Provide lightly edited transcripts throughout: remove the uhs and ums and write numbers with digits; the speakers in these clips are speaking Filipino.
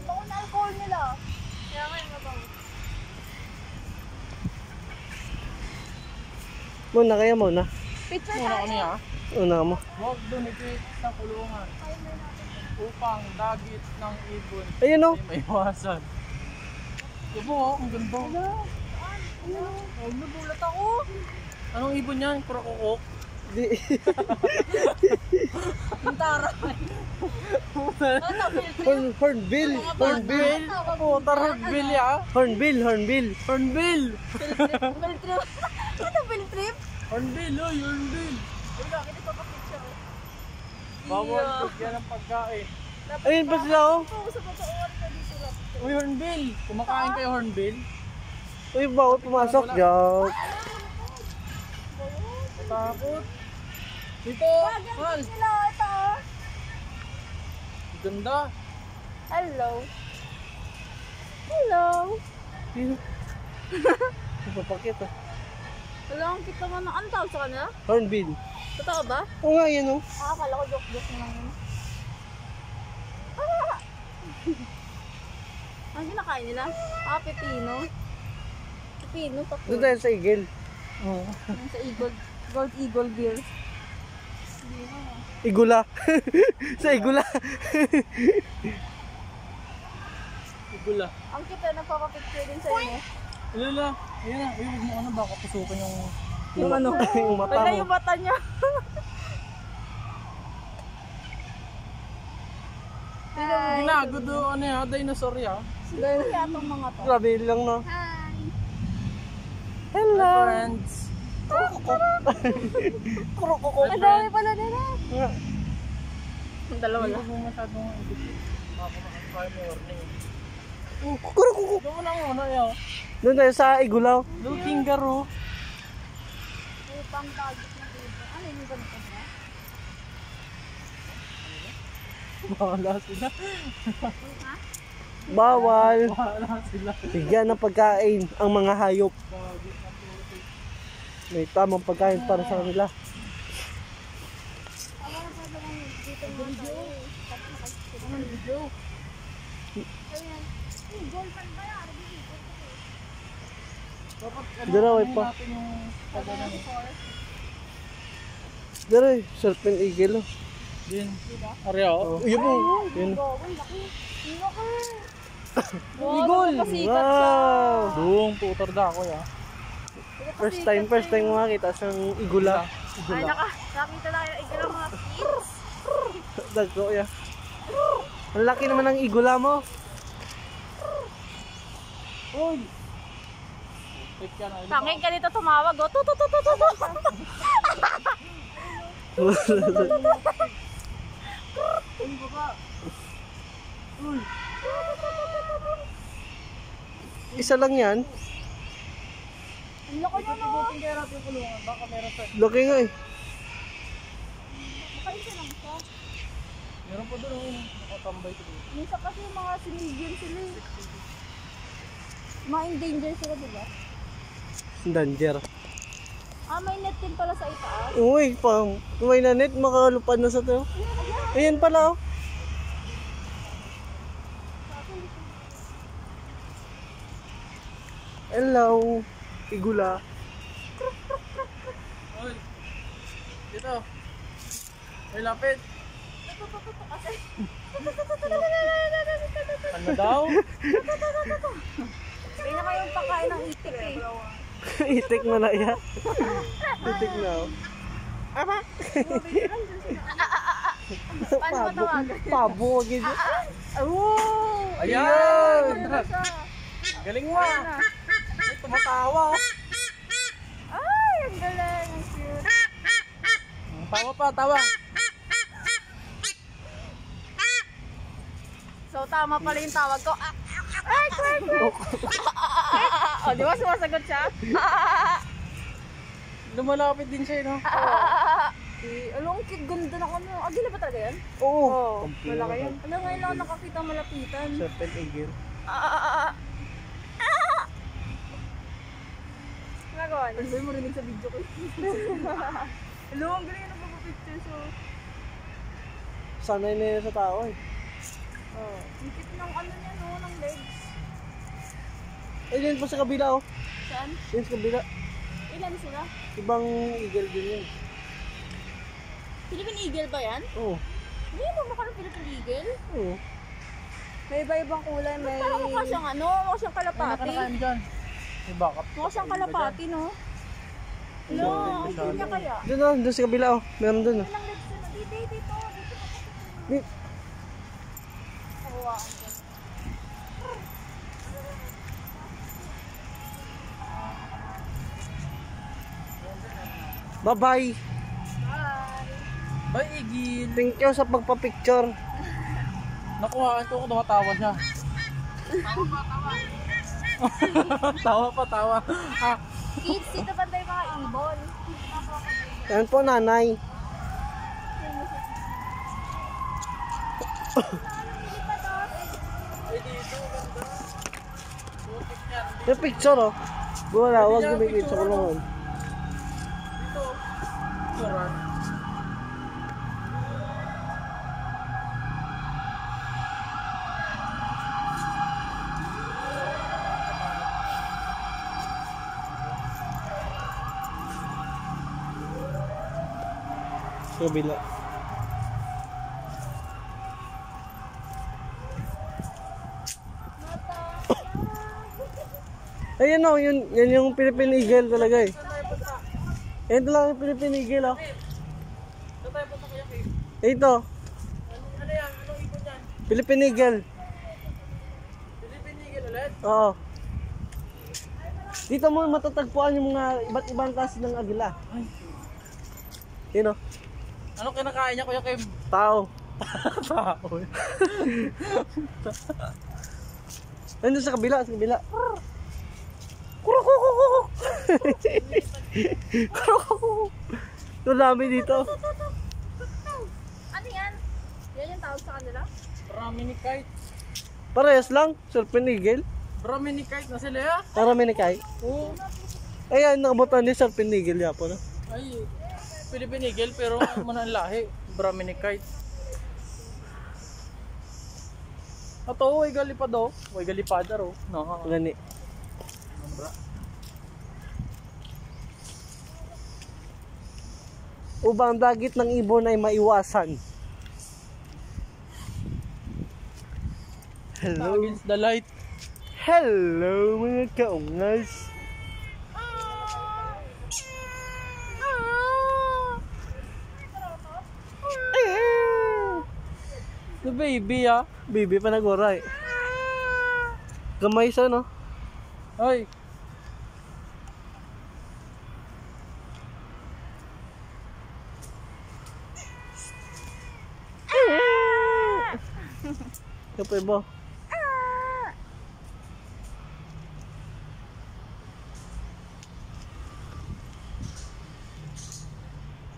Ako na alcohol nila. Kaya nga yung mabango. Muna kaya muna. Picture Muna tayo. kami ha. Una mo. Huwag dumikit sa kulungan upang dagit ng ibon Ayun o. ay maiwasan. Diba oh, ang ganda. Huwag nabulat ako. Anong ibon yan? Krokokok? Di. Yung tara. Ano, filter? Hornbill. Hornbill. Puta, Hornbill ya. Hornbill. Hornbill. Hornbill! Filtrip. Ano, filtrip? Hornbill, oh, Hornbill! Uy, bakit ito pa picture? Bawal yan ang pagkain. Ayun pa sila oh. Sa pagkakuhan ka dito lang. Uy, Hornbill! Kumakain kayo, Hornbill? Uy, bawal pumasok. Joke. Takot. Dito! Mal! Hello, ito. Ganda! Hello. Hello. Papakit oh. Wala akong kita mo na. Ano tawag sa kanila? Hornbill. Totoo ba? Oo nga yan oh. Akala ko joke-joke na lang yun. Ang kinakain nila? Pepino. Pepino, Doon takot. tayo sa igil. Oo. Yung sa Eagle, Gold Eagle beer. Igula. Sa igula. Igula. Ang kita, nagpapapicture din sa inyo. Lala, ayan na. Uy, huwag mo ano, baka pusukan yung... Yung ano? Yung mata Wala mo. yung mata niya. Ginago do, ano ya, dinosaur ya. Sino kaya itong mga to? Grabe lang no. Hi! Hello. Friends! Krokokok. Ang dami pala nila. Ang dalawa Huwag lang. mo masyadong ibigit. Baka makakaya mo warning. Krokokok. Doon mo lang muna yaw. Doon tayo sa igulaw. Little kangaroo. Upang dagit na dito. Ano yung ganito ba? Bahala sila. Bawal. Bahala sila. Bigyan ng pagkain ang mga hayop. May tamang pagkain para sa kanila. Dapat Dalawa pa. natin yung pagkain. Dere, serpent eagle. Din. Arya oh. Yun po. Yun. Eagle! Pasikat siya. Wow. Doong putar da ako ya. First time makakita siyang igula. Ay, nakita na kayo igala mga kids. Dagko ya. Ang laki naman ng igula mo. Uy! Take ka na. Tanging ka dito tumawag. Oh. Tutututututu. Isa lang yan. Ang laki na no. Ibutin kaya natin yung kulungan. Baka meron pa. Laki nga eh. Makaisa lang siya. Meron pa doon yung nakatambay ko doon. Minsan kasi yung mga sinigyan sila eh. Ma-endanger sila, diba? Danger. Ah, may net din pala sa itaas. Uy, may na net, makalupad na sa to. Ayan pala oh. Hello, igula. Uy! Dito! May lapit! Ano daw? Kaya na kayong pakain ng itik eh. Itik na na yan. Itik na oh. Ama! Paano matawagan? Pabo, wag yun. Oh! Ayan! Ano siya? Galing mo! Ay, tumatawa! Ay, ang galing. Ang cute. Tawa pa, tawa! So, tama pala yung tawag ko. Ay, kwek, kwek. O, di ba sumasagot siya? Lumalapit din siya, no? Alam, ang cute, ganda na kami. Agila ba talaga yan? Oo. Oo, malaki yan. Alam, ngayon lang ako nakakita malapitan. Serpent eagle. Nagawa niya. Ano ba yung marinig sa video ko? Alam, ang galing yung nagpapapicture. So, Sanay na yun sa tao eh. Oh. Ang cute ng ano niya, no? Ng legs. Eh, yun pa sa kabila oh. Saan? Yun sa kabila. Ilan sila? Ibang eagle din yun. Philippine Eagle ba yan? Oo. Hindi mo mukha ng Philippine Eagle. Oo. May iba-ibang kulay, may... Parang mukha siyang ano, mukha siyang kalapati. Nakanaan dyan. May backup. Mukha siyang kalapati, no? No, ang cute niya kaya. Doon oh, doon sa kabila oh. Meron doon oh. Ilang legs yun? Dito. Di- Kahuwaan dyan. Bye-bye. Bye! Bay, igil. Thank you sa pagpa-picture. Nakuhaan ko kung tumatawa siya. Tawa pa, tawa. Ah, Kids, dito banda yung mga ibon. Yan po nanay. ay dito, ganda. Putik yan. Yung picture oh. Wala, huwag gumigit sa kulungan. Dito. Turan. Sa kabila. Ayun oh, yun yung Philippine Eagle talaga eh. Ayun talaga yung Philippine Eagle oh. Saan tayo punta kaya, Kim? Ito, Ano yan? Anong ibon yan? Philippine Eagle. Philippine Eagle ulit? Oo. Dito mo matatagpuan yung mga iba't ibang klase ng agila. Ay. Yun oh, Ano kinakain niya, Kuya Kim? tao. Tao. Ayun sa kabila, sa kabila. Ito dami dito. Ano yan? Yan yung tawag sa kanila? Brahminicite. Parehas lang, Philippine Eagle. Brahminicite na sila ya? Aramenikay. Oo. Ayan, nakabutan din Philippine Eagle yapon. Ay, Philippine Eagle pero ano ang lahi? Brahminicite. Ato, ay galipad oh. Ay galipadar oh. No. Gani. Upang dagit ng ibon ay maiwasan. Hello. Against the light. Hello mga kaungas. The baby ah. Bibi pa nagoray. Gamay siya no? Ay. Kapay ba?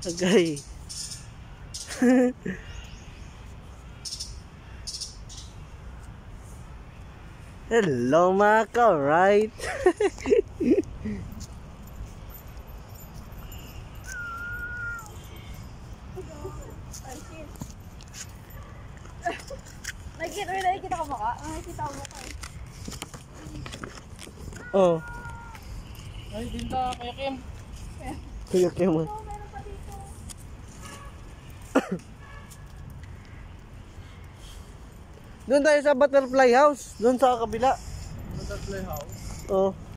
Agay. Hello mga ka-right. Nakikita ko mukha? Nakikita ko mukha eh. Oh, Ay, dinta Kuya Kim. kuya kayo mo. Oh, meron pa dito. Doon tayo sa butterfly house, doon sa kabila. Butterfly house. Oh.